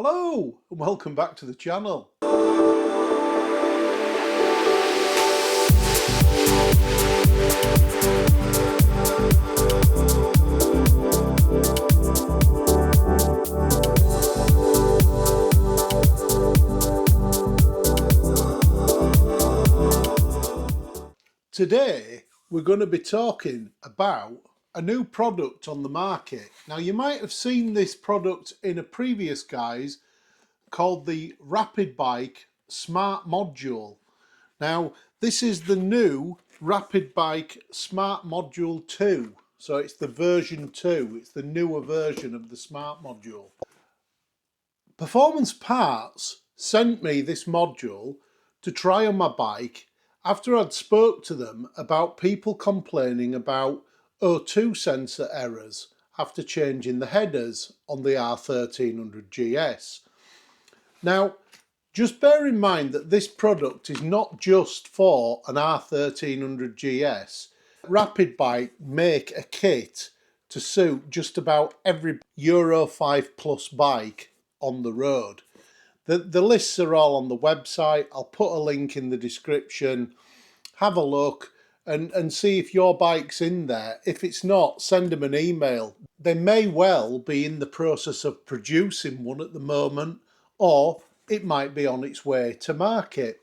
Hello and welcome back to the channel. Today we're going to be talking about a new product on the market. Now you might have seen this product in a previous guise called the Rapid Bike Smart Module. Now this is the new Rapid Bike Smart Module 2. So it's the version 2, it's the newer version of the Smart Module. Performance Parts sent me this module to try on my bike after I'd spoke to them about people complaining about O2 sensor errors after changing the headers on the R1300 GS. Now, just bear in mind that this product is not just for an R1300 GS. Rapid Bike make a kit to suit just about every Euro 5 plus bike on the road. The lists are all on the website. I'll put a link in the description. Have a look and see if your bike's in there. If it's not, send them an email. They may well be in the process of producing one at the moment, or it might be on its way to market.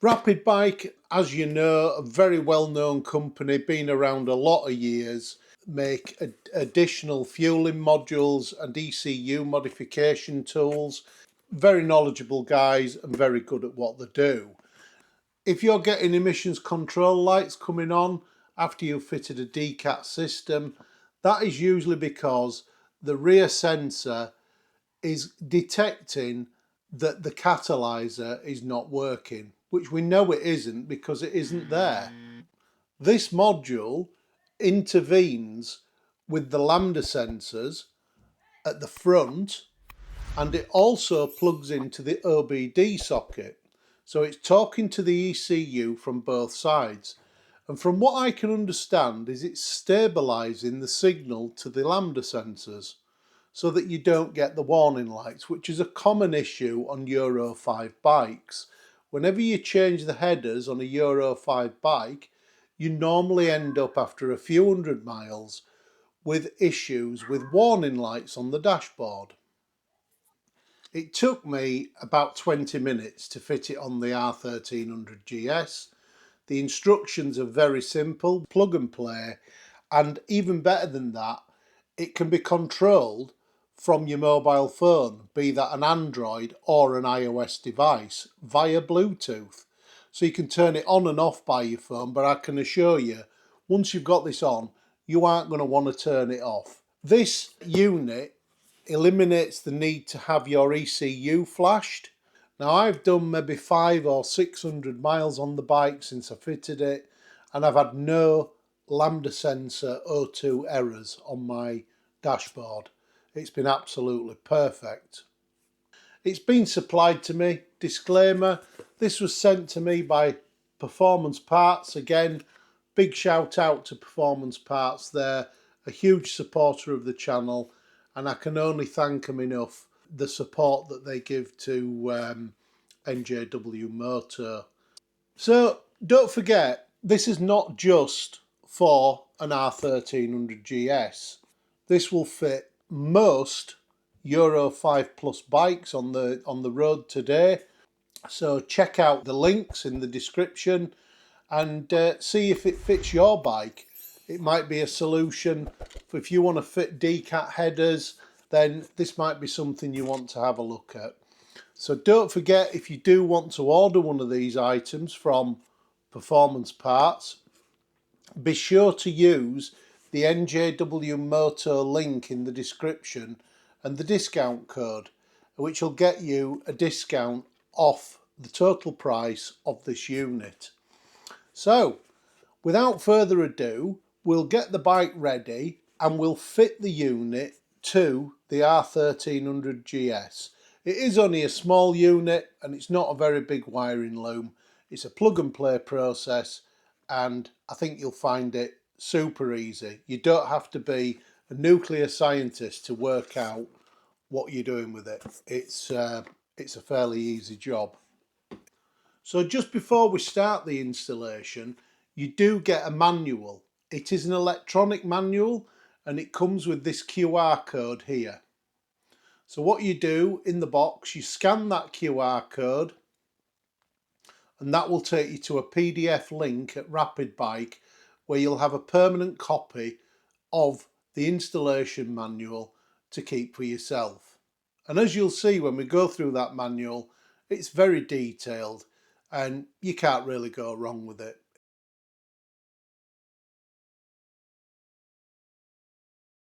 Rapid Bike, as you know, a very well-known company, been around a lot of years, make additional fueling modules and ECU modification tools. Very knowledgeable guys and very good at what they do. If you're getting emissions control lights coming on after you've fitted a DeCat system, that is usually because the rear sensor is detecting that the catalyzer is not working, which we know it isn't because it isn't there. This module intervenes with the lambda sensors at the front, and it also plugs into the OBD socket. So it's talking to the ECU from both sides. And from what I can understand is it's stabilising the signal to the lambda sensors so that you don't get the warning lights, which is a common issue on Euro 5 bikes. Whenever you change the headers on a Euro 5 bike, you normally end up after a few hundred miles with issues with warning lights on the dashboard. It took me about 20 minutes to fit it on the R1300 GS. The instructions are very simple, plug and play, and even better than that, it can be controlled from your mobile phone, be that an Android or an iOS device, via Bluetooth. So you can turn it on and off by your phone, but I can assure you, once you've got this on, you aren't going to want to turn it off. This unit eliminates the need to have your ECU flashed. Now I've done maybe 500 or 600 miles on the bike since I fitted it, and I've had no lambda sensor O2 errors on my dashboard. It's been absolutely perfect. It's been supplied to me. Disclaimer, this was sent to me by Performance Parts. Again, big shout out to Performance Parts. They're a huge supporter of the channel, and I can only thank them enough the support that they give to NJW MOTO. So don't forget, this is not just for an R1300 GS. This will fit most Euro 5 plus bikes on the road today. So check out the links in the description and see if it fits your bike. It might be a solution for if you want to fit DeCat headers, then this might be something you want to have a look at. So don't forget, if you do want to order one of these items from Performance Parts, be sure to use the NJW MOTO link in the description and the discount code, which will get you a discount off the total price of this unit. So without further ado, we'll get the bike ready and we'll fit the unit to the R1300 GS. It is only a small unit and it's not a very big wiring loom. It's a plug and play process, and I think you'll find it super easy. You don't have to be a nuclear scientist to work out what you're doing with it. It's a fairly easy job. So just before we start the installation, you do get a manual. It is an electronic manual and it comes with this QR code here. So what you do in the box, you scan that QR code and that will take you to a PDF link at Rapid Bike where you'll have a permanent copy of the installation manual to keep for yourself. And as you'll see when we go through that manual, it's very detailed and you can't really go wrong with it.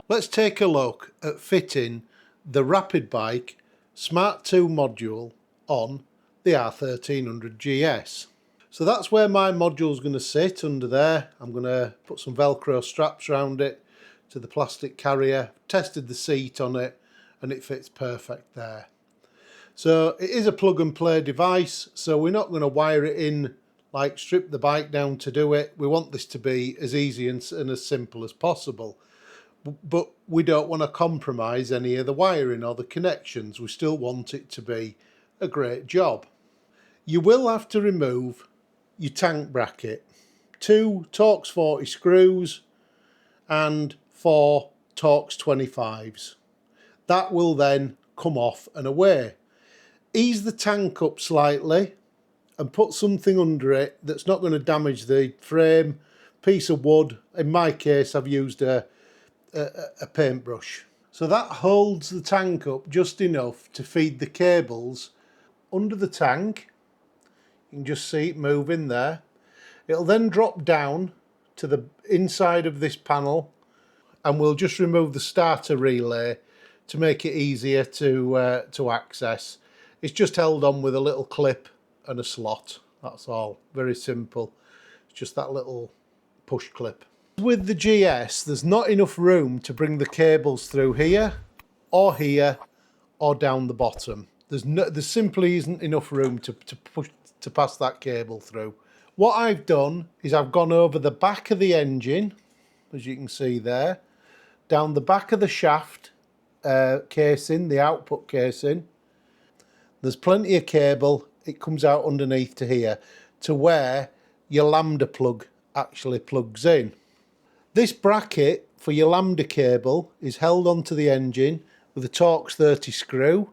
Let's take a look at fitting the Rapid Bike Smart 2 module on the R1300 GS. So that's where my module is going to sit, under there. I'm going to put some Velcro straps around it to the plastic carrier, tested the seat on it, and it fits perfect there. So it is a plug and play device, so we're not going to wire it in, like strip the bike down to do it. We want this to be as easy and as simple as possible. But we don't want to compromise any of the wiring or the connections. We still want it to be a great job. You will have to remove your tank bracket, 2 Torx 40 screws and 4 Torx 25s. That will then come off and away. Ease the tank up slightly and put something under it that's not going to damage the frame, piece of wood. In my case, I've used a paintbrush. So that holds the tank up just enough to feed the cables under the tank. You can just see it moving there. It'll then drop down to the inside of this panel and we'll just remove the starter relay to make it easier to access. It's just held on with a little clip and a slot, that's all. Very simple. It's just that little push clip. With the GS, there's not enough room to bring the cables through here or down the bottom. There simply isn't enough room to pass that cable through. What I've done is I've gone over the back of the engine, as you can see there, down the back of the shaft casing, the output casing. There's plenty of cable. It comes out underneath to here, to where your lambda plug actually plugs in. This bracket for your lambda cable is held onto the engine with a Torx 30 screw.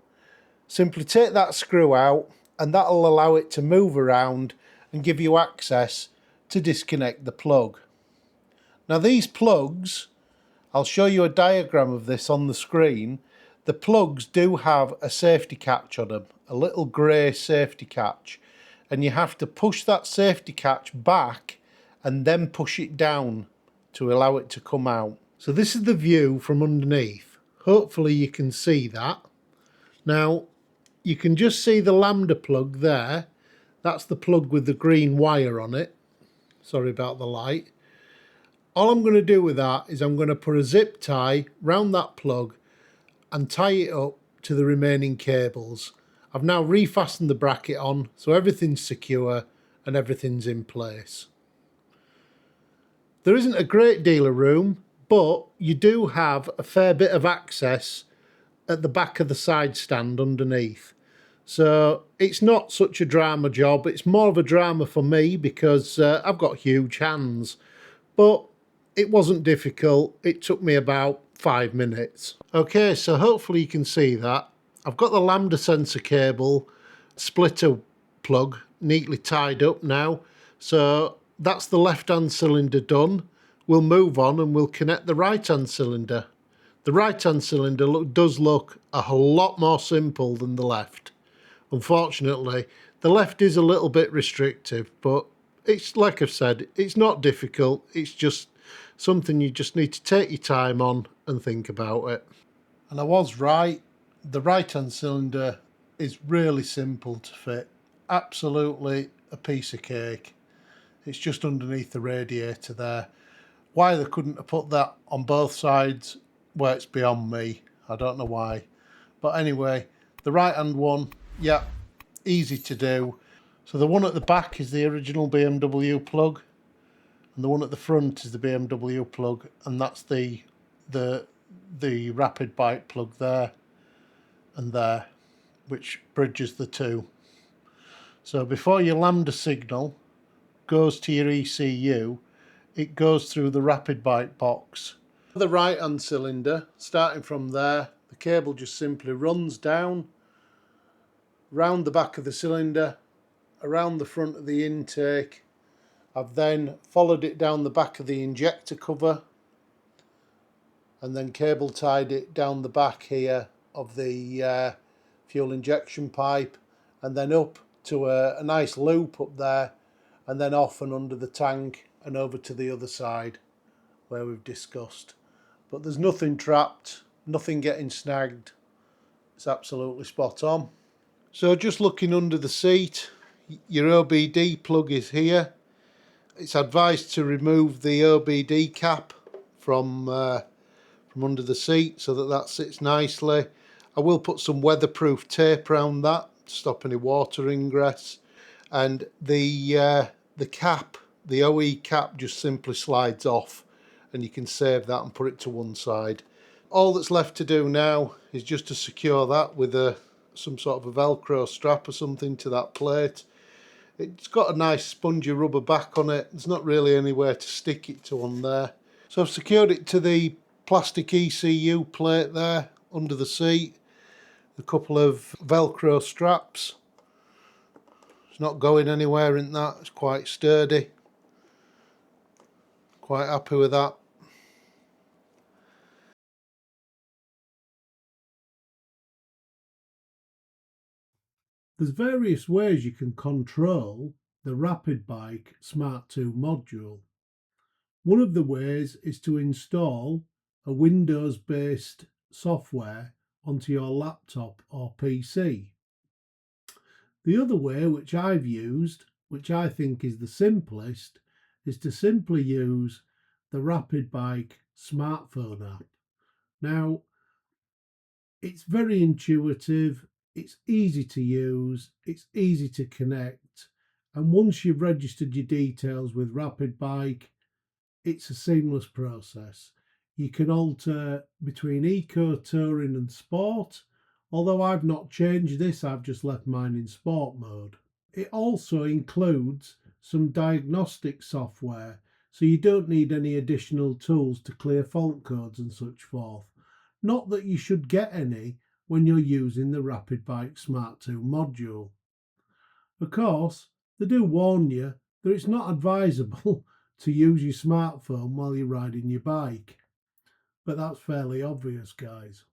Simply take that screw out and that'll allow it to move around and give you access to disconnect the plug. Now these plugs, I'll show you a diagram of this on the screen. The plugs do have a safety catch on them, a little grey safety catch, and you have to push that safety catch back and then push it down to allow it to come out. So this is the view from underneath. Hopefully you can see that. Now you can just see the lambda plug there. That's the plug with the green wire on it. Sorry about the light. All I'm going to do with that is I'm going to put a zip tie round that plug and tie it up to the remaining cables. I've now refastened the bracket on, so everything's secure and everything's in place. There isn't a great deal of room, but you do have a fair bit of access at the back of the side stand underneath. So it's not such a drama job. It's more of a drama for me because I've got huge hands, but it wasn't difficult. It took me about 5 minutes. Okay, so hopefully you can see that. I've got the lambda sensor cable splitter plug neatly tied up now. So that's the left-hand cylinder done. We'll move on and we'll connect the right-hand cylinder. The right-hand cylinder does look a whole lot more simple than the left. Unfortunately, the left is a little bit restrictive, but it's like I've said, it's not difficult. It's just something you just need to take your time on and think about it. And I was right. The right-hand cylinder is really simple to fit. Absolutely a piece of cake. It's just underneath the radiator there. Why they couldn't have put that on both sides, well, it's beyond me. I don't know why. But anyway, the right-hand one, yeah, easy to do. So the one at the back is the original BMW plug, and the one at the front is the BMW plug, and that's the Rapid Bike plug there. and there, which bridges the two. So before your lambda signal goes to your ECU, it goes through the rapid bike box. The right hand cylinder, starting from there, the cable just simply runs down, round the back of the cylinder, around the front of the intake. I've then followed it down the back of the injector cover and then cable tied it down the back here of the fuel injection pipe, and then up to a nice loop up there, and then off and under the tank and over to the other side where we've discussed. But there's nothing trapped, nothing getting snagged. It's absolutely spot on. So just looking under the seat, your OBD plug is here. It's advised to remove the OBD cap from under the seat so that sits nicely. I will put some weatherproof tape around that to stop any water ingress. And the cap, the OE cap, just simply slides off, and you can save that and put it to one side. All that's left to do now is just to secure that with some sort of a Velcro strap or something to that plate. It's got a nice spongy rubber back on it. There's not really anywhere to stick it to on there. So I've secured it to the plastic ECU plate there under the seat. A couple of Velcro straps. It's not going anywhere in that. It's quite sturdy. Quite happy with that. There's various ways you can control the Rapid Bike Smart 2 module. One of the ways is to install a Windows-based software onto your laptop or PC. The other way, which I've used, which I think is the simplest, is to simply use the Rapid Bike smartphone app. Now, it's very intuitive, it's easy to use, it's easy to connect, and once you've registered your details with Rapid Bike, it's a seamless process. You can alter between eco, touring and sport, although I've not changed this, I've just left mine in sport mode. It also includes some diagnostic software, so you don't need any additional tools to clear fault codes and such forth. Not that you should get any when you're using the Rapid Bike Smart 2 module. Of course, they do warn you that it's not advisable to use your smartphone while you're riding your bike, but that's fairly obvious, guys.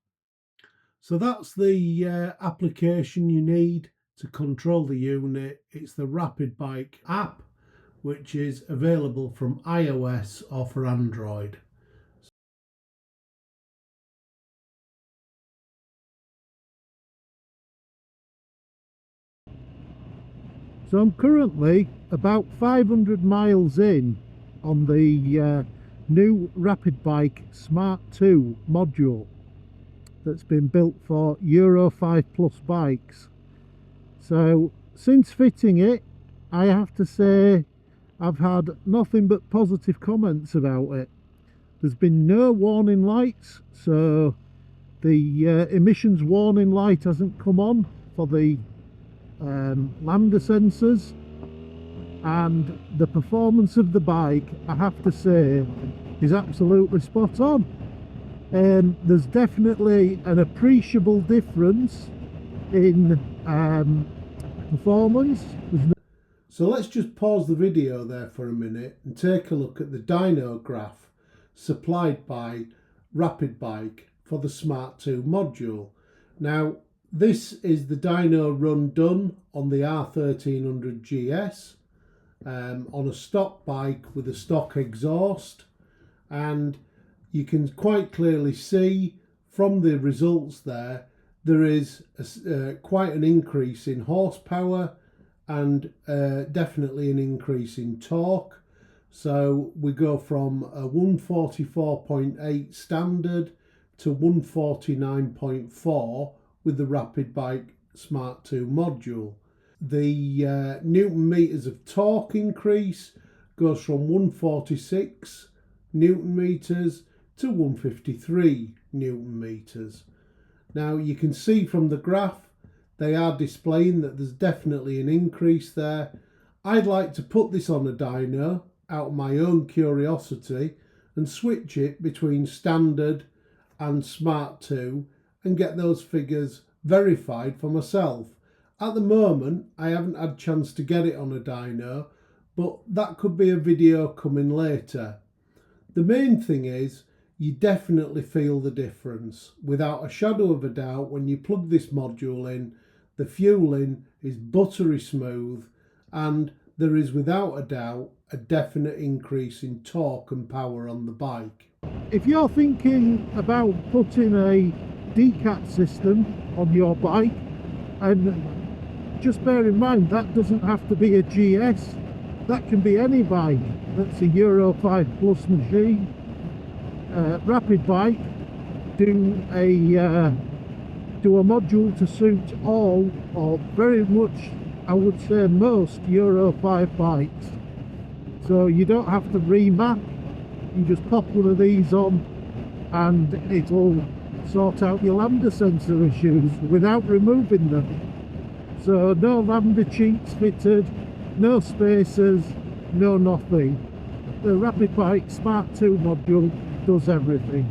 So that's the application you need to control the unit. It's the Rapid Bike app, which is available from iOS or for Android. So I'm currently about 500 miles in on the new Rapid Bike Smart 2 module that's been built for Euro 5 Plus bikes. So since fitting it, I have to say I've had nothing but positive comments about it. There's been no warning lights, so the emissions warning light hasn't come on for the lambda sensors, and the performance of the bike, I have to say, is absolutely spot on. There's definitely an appreciable difference in performance. So let's just pause the video there for a minute and take a look at the dyno graph supplied by Rapid Bike for the Smart 2 module. Now, this is the dyno run done on the R1300 GS on a stock bike with a stock exhaust, and you can quite clearly see from the results there is quite an increase in horsepower and definitely an increase in torque. So we go from a 144.8 standard to 149.4 with the Rapid Bike Smart 2 module. The newton meters of torque increase goes from 146 newton meters to 153 newton meters. Now you can see from the graph they are displaying that there's definitely an increase there. I'd like to put this on a dyno out of my own curiosity and switch it between standard and Smart 2 and get those figures verified for myself. At the moment I haven't had a chance to get it on a dyno, but that could be a video coming later. The main thing is you definitely feel the difference. Without a shadow of a doubt, when you plug this module in, the fueling is buttery smooth, and there is without a doubt a definite increase in torque and power on the bike. If you're thinking about putting a DeCat system on your bike, and just bear in mind that doesn't have to be a GS, that can be any bike that's a Euro 5 plus machine. Rapid Bike do a module to suit all, or very much, I would say most Euro 5 bikes. So you don't have to remap, you just pop one of these on and it'll sort out your lambda sensor issues without removing them. So no lambda cheats fitted, no spacers, no nothing. The Rapid Bike Smart 2 module does everything.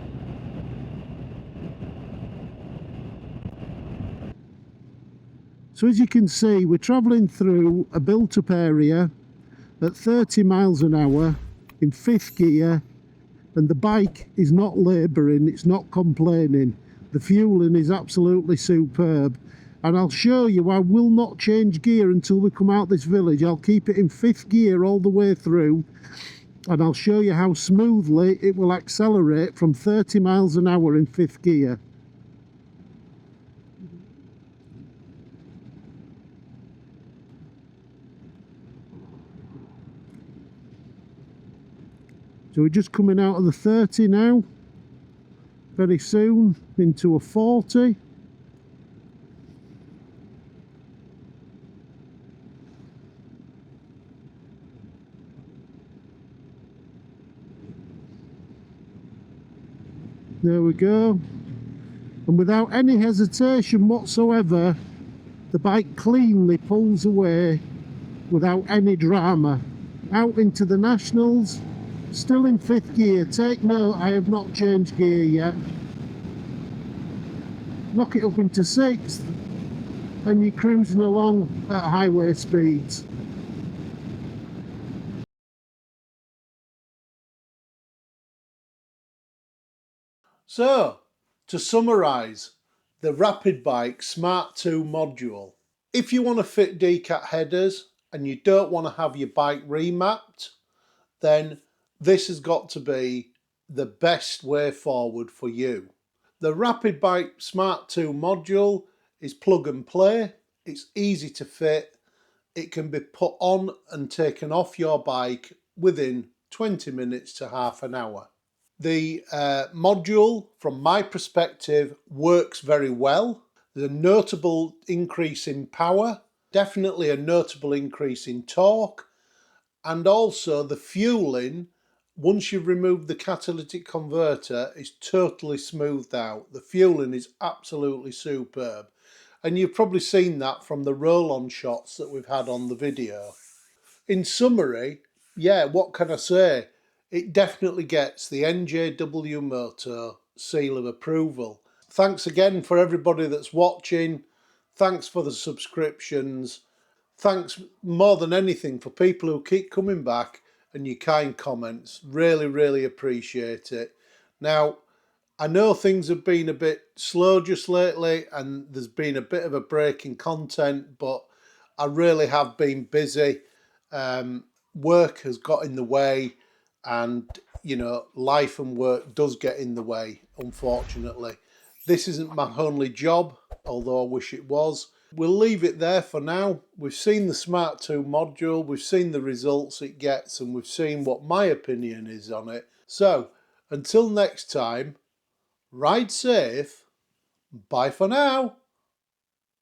So as you can see, we're travelling through a built-up area at 30 miles an hour in 5th gear, and the bike is not labouring, it's not complaining. The fueling is absolutely superb, and I'll show you I will not change gear until we come out this village. I'll keep it in 5th gear all the way through, and I'll show you how smoothly it will accelerate from 30 miles an hour in 5th gear. So we're just coming out of the 30 now, very soon into a 40. There we go, and without any hesitation whatsoever, the bike cleanly pulls away without any drama. Out into the Nationals, still in 5th gear. Take note, I have not changed gear yet. Knock it up into 6th and you're cruising along at highway speeds. So, to summarise, the Rapid Bike Smart 2 module. If you want to fit DeCat headers and you don't want to have your bike remapped, then this has got to be the best way forward for you. The Rapid Bike Smart 2 module is plug and play, it's easy to fit, it can be put on and taken off your bike within 20 minutes to half an hour. The module, from my perspective, works very well. There's a notable increase in power, definitely a notable increase in torque, and also the fueling, once you've removed the catalytic converter, is totally smoothed out. The fueling is absolutely superb, and you've probably seen that from the roll-on shots that we've had on the video. In summary, yeah, what can I say? It definitely gets the NJW Moto seal of approval. Thanks again for everybody that's watching. Thanks for the subscriptions. Thanks more than anything for people who keep coming back and your kind comments. Really, really appreciate it. Now, I know things have been a bit slow just lately and there's been a bit of a break in content, but I really have been busy. Work has got in the way, and you know, life and work does get in the way, unfortunately. This isn't my only job, although I wish it was. We'll leave it there for now. We've seen the Smart 2 module, we've seen the results it gets, and we've seen what my opinion is on it. So, until next time, ride safe, bye for now.